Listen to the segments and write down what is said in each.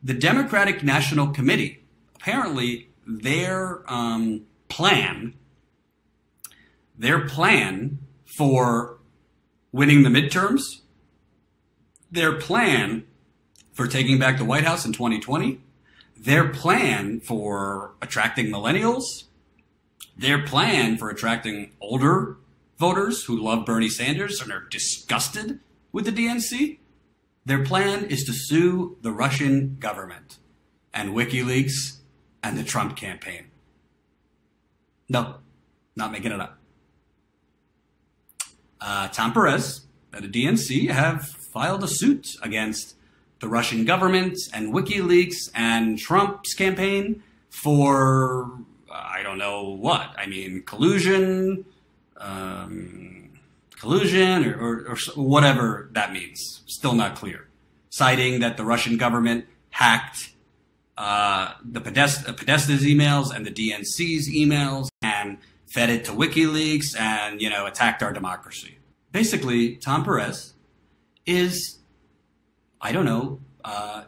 the Democratic National Committee, apparently their plan for winning the midterms, their plan for taking back the White House in 2020, their plan for attracting millennials, their plan for attracting older voters who love Bernie Sanders and are disgusted with the DNC, their plan is to sue the Russian government and WikiLeaks and the Trump campaign. No, not making it up. Tom Perez and the DNC have filed a suit against the Russian government and WikiLeaks and Trump's campaign for, I don't know what. I mean, collusion or whatever that means. Still not clear. Citing that the Russian government hacked the Podesta's emails and the DNC's emails and fed it to WikiLeaks and, attacked our democracy. Basically, Tom Perez is,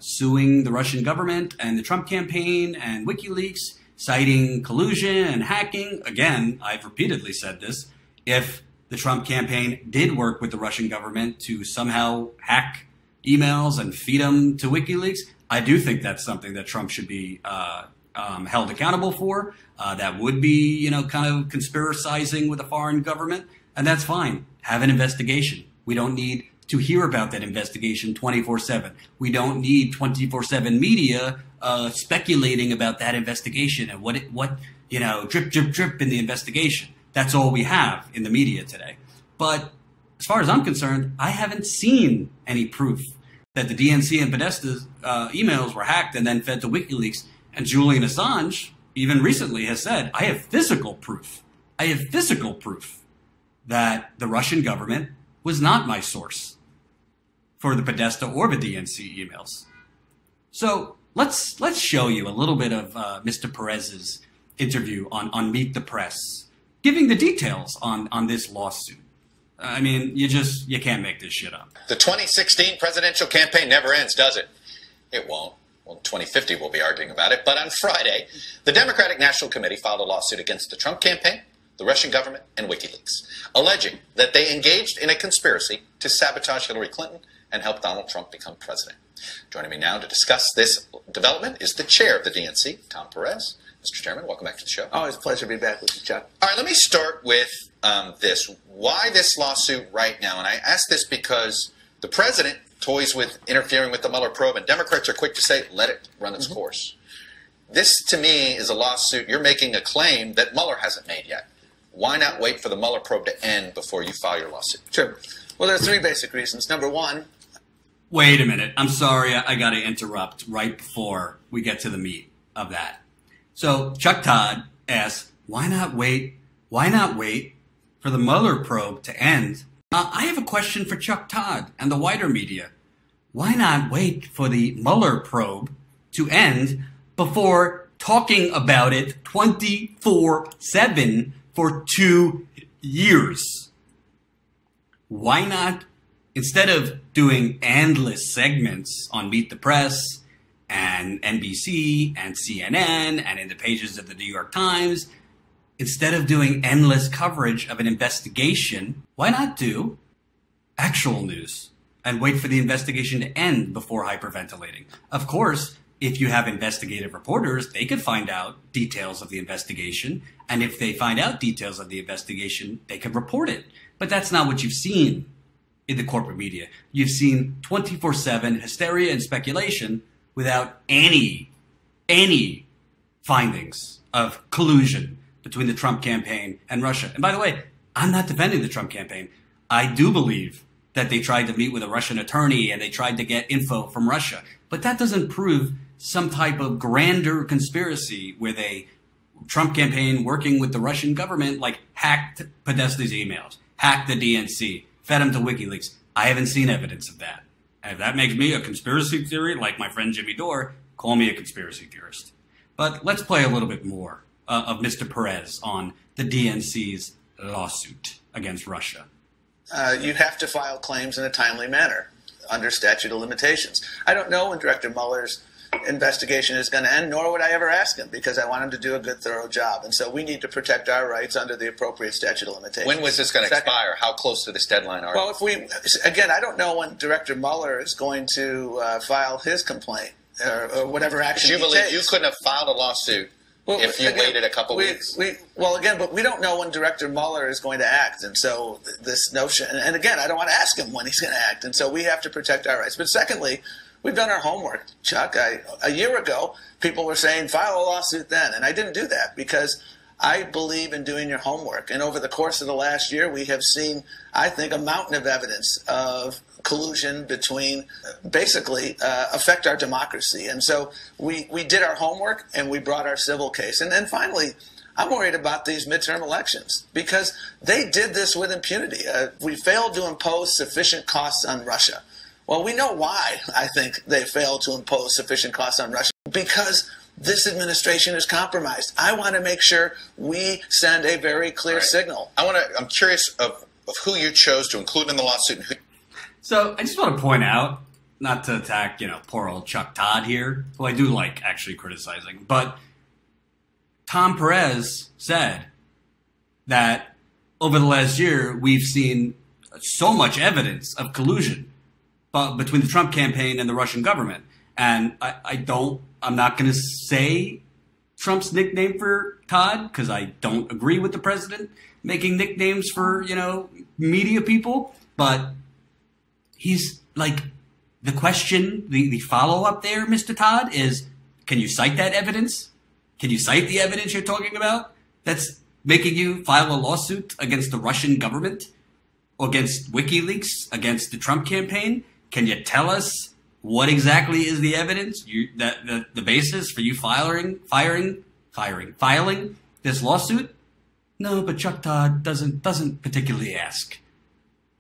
suing the Russian government and the Trump campaign and WikiLeaks, citing collusion and hacking. Again, I've repeatedly said this. If the Trump campaign did work with the Russian government to somehow hack emails and feed them to WikiLeaks, I do think that's something that Trump should be held accountable for. That would be, kind of conspiracizing with a foreign government, and that's fine. Have an investigation. We don't need to hear about that investigation 24/7. We don't need 24/7 media speculating about that investigation and what drip, drip, drip in the investigation. That's all we have in the media today. But as far as I'm concerned, I haven't seen any proof that the DNC and Podesta's emails were hacked and then fed to WikiLeaks. And Julian Assange, even recently, has said, I have physical proof. I have physical proof that the Russian government was not my source for the Podesta or the DNC emails. So let's show you a little bit of Mr. Perez's interview on Meet the Press, giving the details on this lawsuit. I mean, you can't make this shit up. The 2016 presidential campaign never ends, does it? It won't. Well, 2050 we'll be arguing about it. But on Friday, the Democratic National Committee filed a lawsuit against the Trump campaign, the Russian government, and WikiLeaks, alleging that they engaged in a conspiracy to sabotage Hillary Clinton and help Donald Trump become president. Joining me now to discuss this development is the chair of the DNC, Tom Perez. Mr. Chairman, welcome back to the show. Always a pleasure to be back with you, Chuck. All right, let me start with this. Why this lawsuit right now? And I ask this because the president toys with interfering with the Mueller probe, and Democrats are quick to say, let it run its course. This, to me, is a lawsuit. You're making a claim that Mueller hasn't made yet. Why not wait for the Mueller probe to end before you file your lawsuit? Sure. Well, there are three basic reasons. Number one. Wait a minute. I'm sorry. I got to interrupt right before we get to the meat of that. So Chuck Todd asks, why not wait? Why not wait for the Mueller probe to end? I have a question for Chuck Todd and the wider media. Why not wait for the Mueller probe to end before talking about it 24/7 for 2 years? Why not, instead of doing endless segments on Meet the Press and NBC and CNN and in the pages of the New York Times, instead of doing endless coverage of an investigation, why not do actual news and wait for the investigation to end before hyperventilating? Of course, if you have investigative reporters, they could find out details of the investigation. And if they find out details of the investigation, they could report it. But that's not what you've seen in the corporate media. You've seen 24/7 hysteria and speculation without any findings of collusion between the Trump campaign and Russia. And by the way, I'm not defending the Trump campaign. I do believe that they tried to meet with a Russian attorney and they tried to get info from Russia. But that doesn't prove some type of grander conspiracy where they, Trump campaign working with the Russian government, like hacked Podesta's emails, hacked the DNC, fed them to WikiLeaks. I haven't seen evidence of that. And if that makes me a conspiracy theory, like my friend Jimmy Dore, call me a conspiracy theorist. But let's play a little bit more of Mr. Perez on the DNC's lawsuit against Russia. You have to file claims in a timely manner under statute of limitations. I don't know when Director Mueller's investigation is going to end, nor would I ever ask him, because I want him to do a good, thorough job. And so we need to protect our rights under the appropriate statute of limitations. When was this going to expire? How close to this deadline are you? Well, again, I don't know when Director Mueller is going to file his complaint or whatever action he takes. You believe you couldn't have filed a lawsuit if you waited a couple weeks? But we don't know when Director Mueller is going to act. And so this notion, and again, I don't want to ask him when he's going to act. And so we have to protect our rights. But secondly, we've done our homework, Chuck. A year ago, people were saying, file a lawsuit then. And I didn't do that because I believe in doing your homework. And over the course of the last year, we have seen, I think, a mountain of evidence of collusion between basically affect our democracy. And so we did our homework and we brought our civil case. And then finally, I'm worried about these midterm elections because they did this with impunity. We failed to impose sufficient costs on Russia. Well, we know why I think they failed to impose sufficient costs on Russia, because this administration is compromised. I want to make sure we send a very clear signal. I'm curious of who you chose to include in the lawsuit and who. So I just want to point out, not to attack, poor old Chuck Todd here, who I do like actually criticizing, but Tom Perez said that over the last year, we've seen so much evidence of collusion between the Trump campaign and the Russian government. And I'm not going to say Trump's nickname for Todd because I don't agree with the president making nicknames for, media people, but he's like, the question, the follow-up there, Mr. Todd, is, can you cite that evidence? Can you cite the evidence you're talking about that's making you file a lawsuit against the Russian government, or against WikiLeaks, against the Trump campaign? Can you tell us what exactly is the evidence, the basis for you filing this lawsuit? No, but Chuck Todd doesn't particularly ask.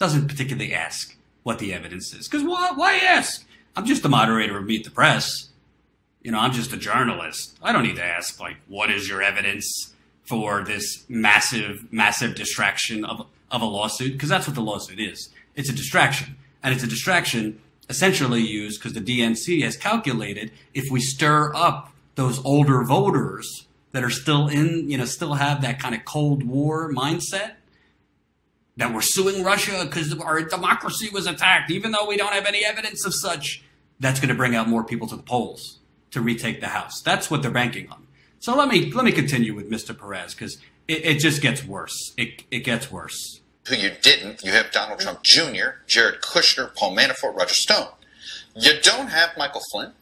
Doesn't particularly ask what the evidence is. Because why ask? I'm just the moderator of Meet the Press. I'm just a journalist. I don't need to ask, what is your evidence for this massive, massive distraction of a lawsuit? Because that's what the lawsuit is. It's a distraction. And it's a distraction essentially used because the DNC has calculated if we stir up those older voters that are still still have that kind of Cold War mindset, that we're suing Russia because our democracy was attacked, even though we don't have any evidence of such, that's going to bring out more people to the polls to retake the House. That's what they're banking on. So let me continue with Mr. Perez, because it just gets worse. It gets worse. Who you didn't, you have Donald Trump Jr., Jared Kushner, Paul Manafort, Roger Stone. You don't have Michael Flynn.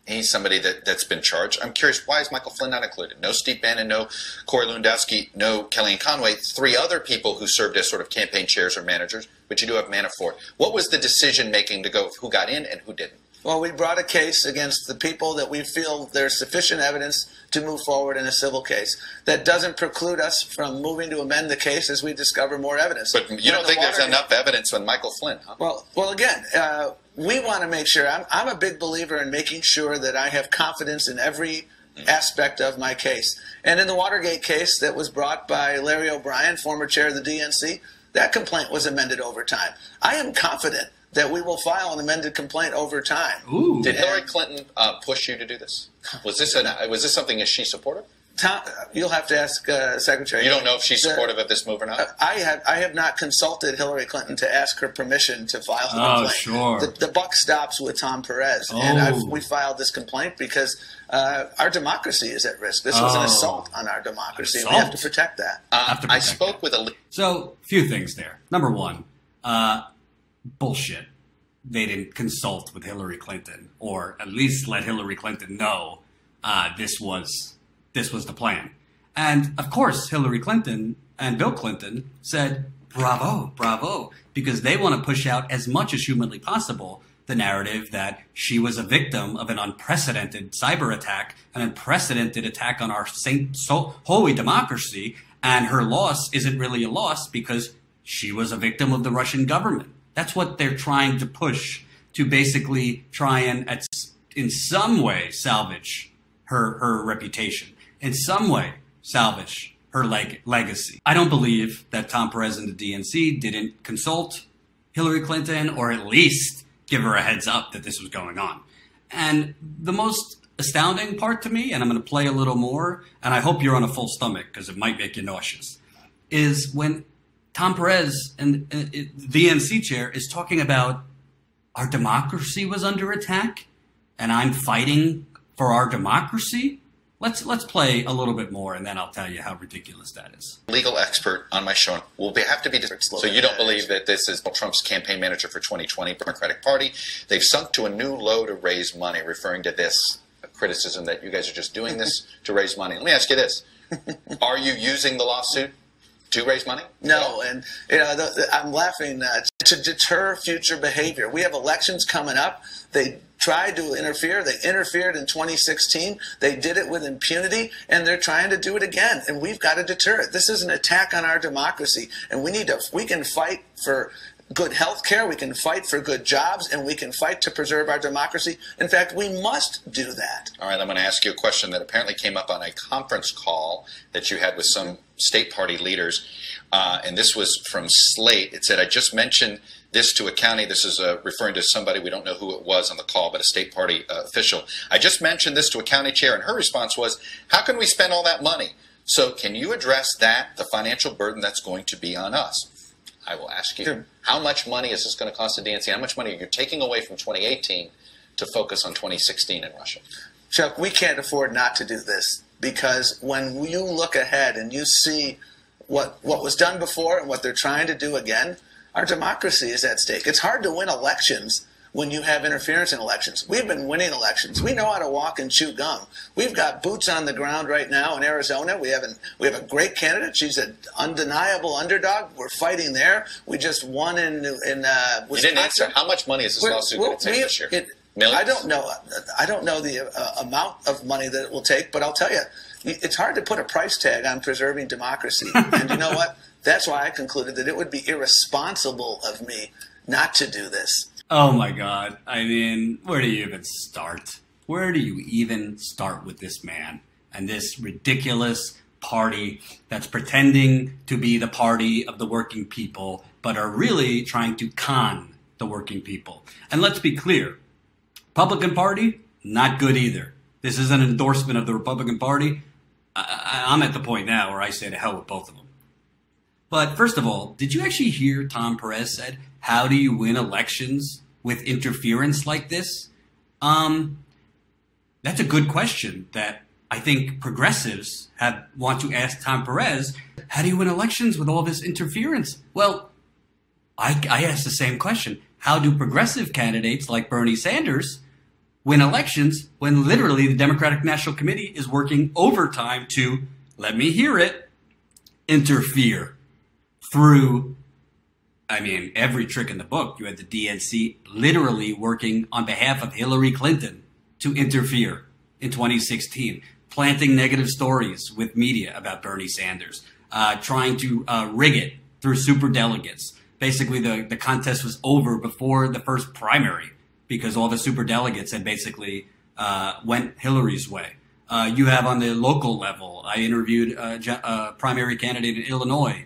He's somebody that's been charged. I'm curious, why is Michael Flynn not included? No Steve Bannon, no Corey Lewandowski, no Kellyanne Conway, three other people who served as sort of campaign chairs or managers, but you do have Manafort. What was the decision-making to go who got in and who didn't? Well, we brought a case against the people that we feel there's sufficient evidence to move forward in a civil case. That doesn't preclude us from moving to amend the case as we discover more evidence. But you don't think there's enough evidence on Michael Flynn, huh? Well, again, we want to make sure. I'm a big believer in making sure that I have confidence in every aspect of my case. And in the Watergate case that was brought by Larry O'Brien, former chair of the DNC, that complaint was amended over time. I am confident that we will file an amended complaint over time. Ooh. Did Hillary Clinton push you to do this? Was this something that she supported? Tom, you'll have to ask Secretary. You don't know if she's supportive of this move or not? I have not consulted Hillary Clinton to ask her permission to file the complaint. Sure. The buck stops with Tom Perez. And we filed this complaint because our democracy is at risk. This was an assault on our democracy. And we have to protect that. I spoke with a... So, few things there. Number one, bullshit. They didn't consult with Hillary Clinton, or at least let Hillary Clinton know this was the plan. And of course, Hillary Clinton and Bill Clinton said, bravo, bravo, because they want to push out as much as humanly possible the narrative that she was a victim of an unprecedented cyber attack, an unprecedented attack on our holy democracy, and her loss isn't really a loss because she was a victim of the Russian government. That's what they're trying to push, to basically try and, in some way, salvage her reputation. In some way, salvage her legacy. I don't believe that Tom Perez and the DNC didn't consult Hillary Clinton, or at least give her a heads up that this was going on. And the most astounding part to me, and I'm going to play a little more, and I hope you're on a full stomach because it might make you nauseous, is when Tom Perez, and the DNC chair, is talking about our democracy was under attack, and I'm fighting for our democracy. Let's play a little bit more, and then I'll tell you how ridiculous that is. Legal expert on my show will have to be. So you don't believe that this is Trump's campaign manager for 2020, Democratic Party? They've sunk to a new low to raise money, referring to this criticism that you guys are just doing this to raise money. Let me ask you this: are you using the lawsuit to raise money? No, and I'm laughing to deter future behavior. We have elections coming up. They tried to interfere. They interfered in 2016. They did it with impunity, and they're trying to do it again. And we've got to deter it. This is an attack on our democracy, and we can fight for good health care, we can fight for good jobs, and we can fight to preserve our democracy. In fact, we must do that. All right, I'm going to ask you a question that apparently came up on a conference call that you had with some state party leaders, and this was from Slate. It said, I just mentioned this to a county. This is referring to somebody, we don't know who it was on the call, but a state party official. I just mentioned this to a county chair, and her response was, how can we spend all that money? So can you address that, the financial burden that's going to be on us? I will ask you, how much money is this going to cost the DNC? How much money are you taking away from 2018 to focus on 2016 in Russia? Chuck, we can't afford not to do this, because when you look ahead and you see what was done before and what they're trying to do again, our democracy is at stake. It's hard to win elections when you have interference in elections. We've been winning elections. We know how to walk and chew gum. We've got boots on the ground right now in Arizona. We have a great candidate. She's an undeniable underdog. We're fighting there. We just won in Wisconsin. You didn't answer. How much money is this lawsuit going to take this year? Millions? I don't know. I don't know the amount of money that it will take, but I'll tell you, it's hard to put a price tag on preserving democracy. And you know what? That's why I concluded that it would be irresponsible of me not to do this. Oh my God. I mean, where do you even start? Where do you even start with this man and this ridiculous party that's pretending to be the party of the working people, but are really trying to con the working people? And let's be clear, Republican Party, not good either. This is an endorsement of the Republican Party. I'm at the point now where I say to hell with both of them. But first of all, did you actually hear Tom Perez said, how do you win elections with interference like this? That's a good question that I think progressives want to ask Tom Perez. How do you win elections with all this interference? Well, I asked the same question. How do progressive candidates like Bernie Sanders win elections when literally the Democratic National Committee is working overtime to, let me hear it, interfere through, I mean, every trick in the book. You had the DNC literally working on behalf of Hillary Clinton to interfere in 2016, planting negative stories with media about Bernie Sanders, trying to rig it through superdelegates. Basically, the contest was over before the first primary because all the superdelegates had basically went Hillary's way. You have on the local level, I interviewed a primary candidate in Illinois,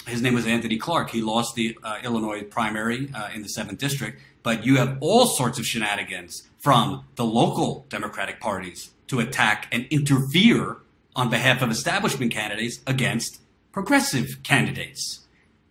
his name was Anthony Clark. He lost the Illinois primary in the 7th district, but you have all sorts of shenanigans from the local Democratic parties to attack and interfere on behalf of establishment candidates against progressive candidates.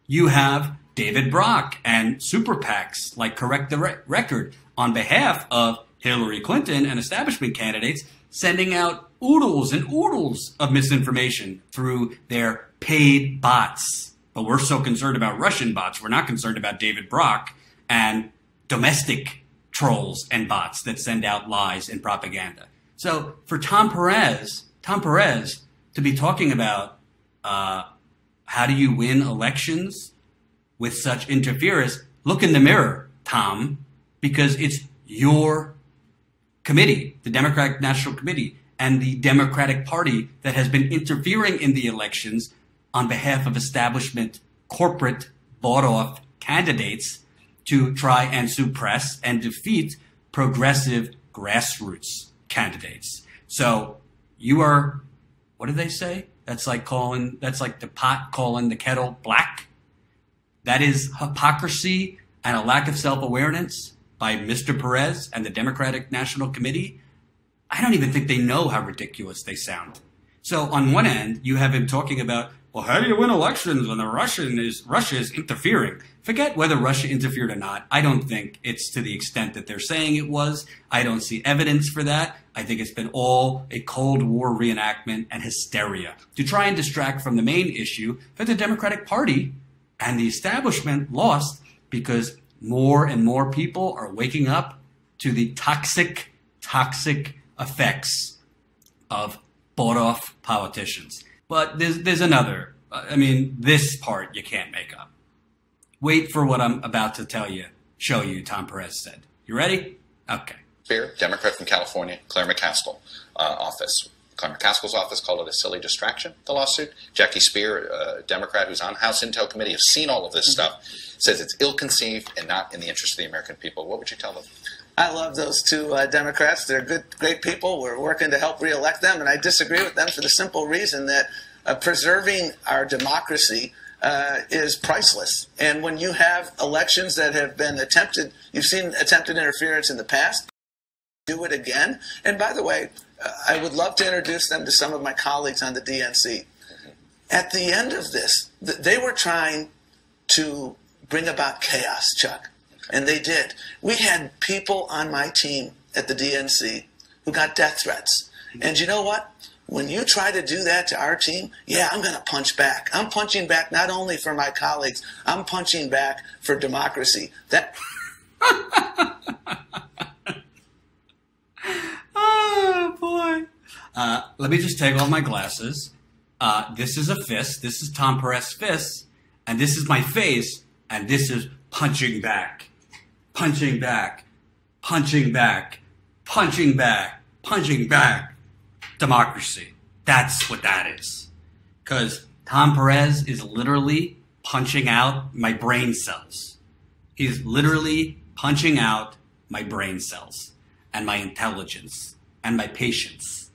You have David Brock and super PACs like Correct the Record on behalf of Hillary Clinton and establishment candidates sending out oodles and oodles of misinformation through their paid bots. But we're so concerned about Russian bots, we're not concerned about David Brock and domestic trolls and bots that send out lies and propaganda. So for Tom Perez to be talking about how do you win elections with such interference, look in the mirror, Tom, because it's your committee, the Democratic National Committee, and the Democratic Party that has been interfering in the elections on behalf of establishment, corporate, bought-off candidates to try and suppress and defeat progressive grassroots candidates. So you are, what do they say? That's like the pot calling the kettle black. That is hypocrisy and a lack of self-awareness by Mr. Perez and the Democratic National Committee, I don't even think they know how ridiculous they sound. So on one end, you have him talking about, well, how do you win elections when Russia is interfering? Forget whether Russia interfered or not. I don't think it's to the extent that they're saying it was. I don't see evidence for that. I think it's been all a Cold War reenactment and hysteria to try and distract from the main issue that the Democratic Party and the establishment lost because more and more people are waking up to the toxic effects of bought-off politicians. But there's another. I mean, this part you can't make up. Wait for what I'm about to show you, Tom Perez said. You ready? Okay. Spear, Democrat from California, Claire McCaskill office. Claire McCaskill's office called it a silly distraction, the lawsuit. Jackie Spear, a Democrat who's on House Intel Committee, has seen all of this stuff, says it's ill-conceived and not in the interest of the American people. What would you tell them? I love those two Democrats. They're great people. We're working to help reelect them, and I disagree with them for the simple reason that preserving our democracy is priceless. And when you have elections that have been attempted, you've seen attempted interference in the past, do it again. And by the way, I would love to introduce them to some of my colleagues on the DNC. At the end of this, they were trying to bring about chaos, Chuck. And they did. We had people on my team at the DNC who got death threats. And you know what? When you try to do that to our team, yeah, I'm going to punch back. I'm punching back not only for my colleagues, I'm punching back for democracy. That. Oh, boy. Let me just take off my glasses. This is a fist. This is Tom Perez's fist. And this is my face. And this is punching back. Punching back. Punching back. Punching back. Punching back. Democracy. That's what that is. Because Tom Perez is literally punching out my brain cells. He's literally punching out my brain cells and my intelligence and my patience.